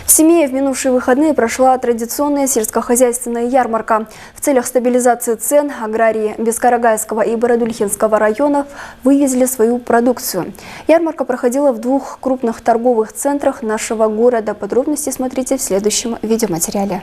В Семее в минувшие выходные прошла традиционная сельскохозяйственная ярмарка. В целях стабилизации цен аграрии Бескарагайского и Бородулихинского районов вывезли свою продукцию. Ярмарка проходила в двух крупных торговых центрах нашего города. Подробности смотрите в следующем видеоматериале.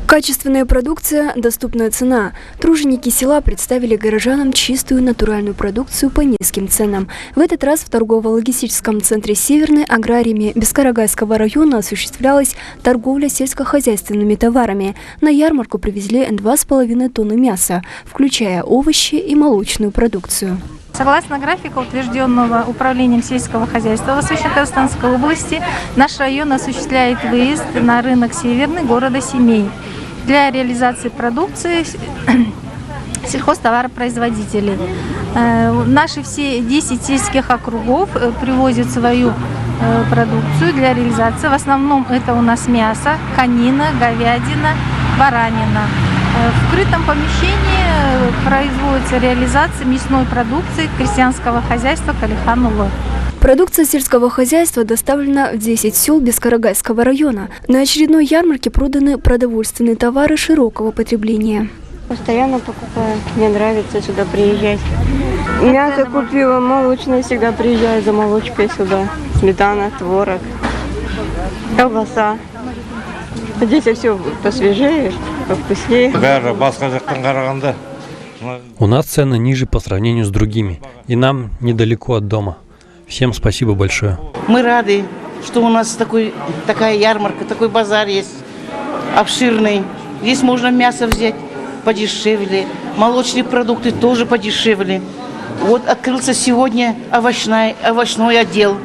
Качественная продукция, доступная цена. Труженики села представили горожанам чистую натуральную продукцию по низким ценам. В этот раз в торгово-логистическом центре «Северный» аграриями Бескарагайского района осуществлялась торговля сельскохозяйственными товарами. На ярмарку привезли 2,5 тонны мяса, включая овощи и молочную продукцию. Согласно графику, утвержденного Управлением сельского хозяйства Восточно-Казахстанской области, наш район осуществляет выезд на рынок «Северный» города Семей для реализации продукции сельхозтоваропроизводителей. Наши все 10 сельских округов привозят свою продукцию для реализации. В основном это у нас мясо, конина, говядина, баранина. В крытом помещении производится реализация мясной продукции крестьянского хозяйства Калихан-Улы. Продукция сельского хозяйства доставлена в 10 сел Бескарагайского района. На очередной ярмарке проданы продовольственные товары широкого потребления. Постоянно покупаю. Мне нравится сюда приезжать. Мясо купила, молочное, всегда приезжаю за молочкой сюда. Сметана, творог, колбаса. Здесь все посвежее, повкуснее. У нас цены ниже по сравнению с другими, и нам недалеко от дома. Всем спасибо большое. Мы рады, что у нас такая ярмарка, такой базар есть, обширный. Здесь можно мясо взять подешевле, молочные продукты тоже подешевле. Вот открылся сегодня овощной отдел.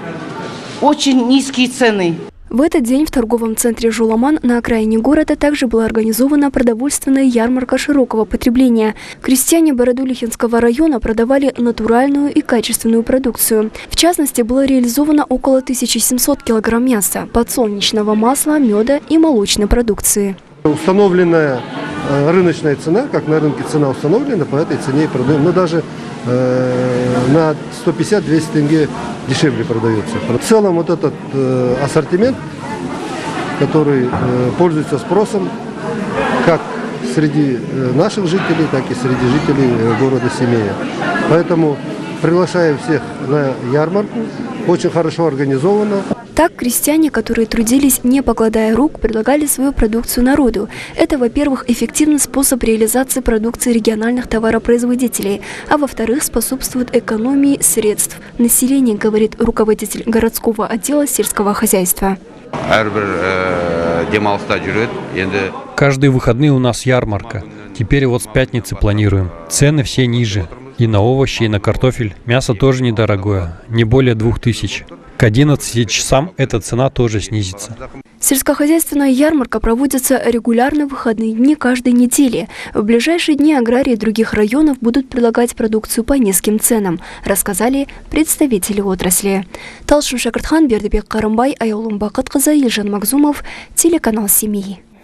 Очень низкие цены. В этот день в торговом центре «Жуламан» на окраине города также была организована продовольственная ярмарка широкого потребления. Крестьяне Бородулихинского района продавали натуральную и качественную продукцию. В частности, было реализовано около 1700 килограмм мяса, подсолнечного масла, меда и молочной продукции. Установленная рыночная цена, как на рынке цена установлена, по этой цене и продаем. Но даже на 150-200 тенге дешевле продается. В целом вот этот ассортимент, который пользуется спросом как среди наших жителей, так и среди жителей города Семея. Поэтому приглашаем всех на ярмарку. Очень хорошо организовано. Так, крестьяне, которые трудились, не покладая рук, предлагали свою продукцию народу. Это, во-первых, эффективный способ реализации продукции региональных товаропроизводителей, а во-вторых, способствует экономии средств населения, говорит руководитель городского отдела сельского хозяйства. Каждые выходные у нас ярмарка. Теперь вот с пятницы планируем. Цены все ниже. И на овощи, и на картофель. Мясо тоже недорогое, не более 2000. К 11 часам эта цена тоже снизится. Сельскохозяйственная ярмарка проводится регулярно в выходные дни каждой недели. В ближайшие дни аграрии других районов будут предлагать продукцию по низким ценам, рассказали представители отрасли. Талшын Шакартхан, Бердібек Қарымбай, Аялым Бақыт қызы, Елжан Макзумов, телеканал Семьи.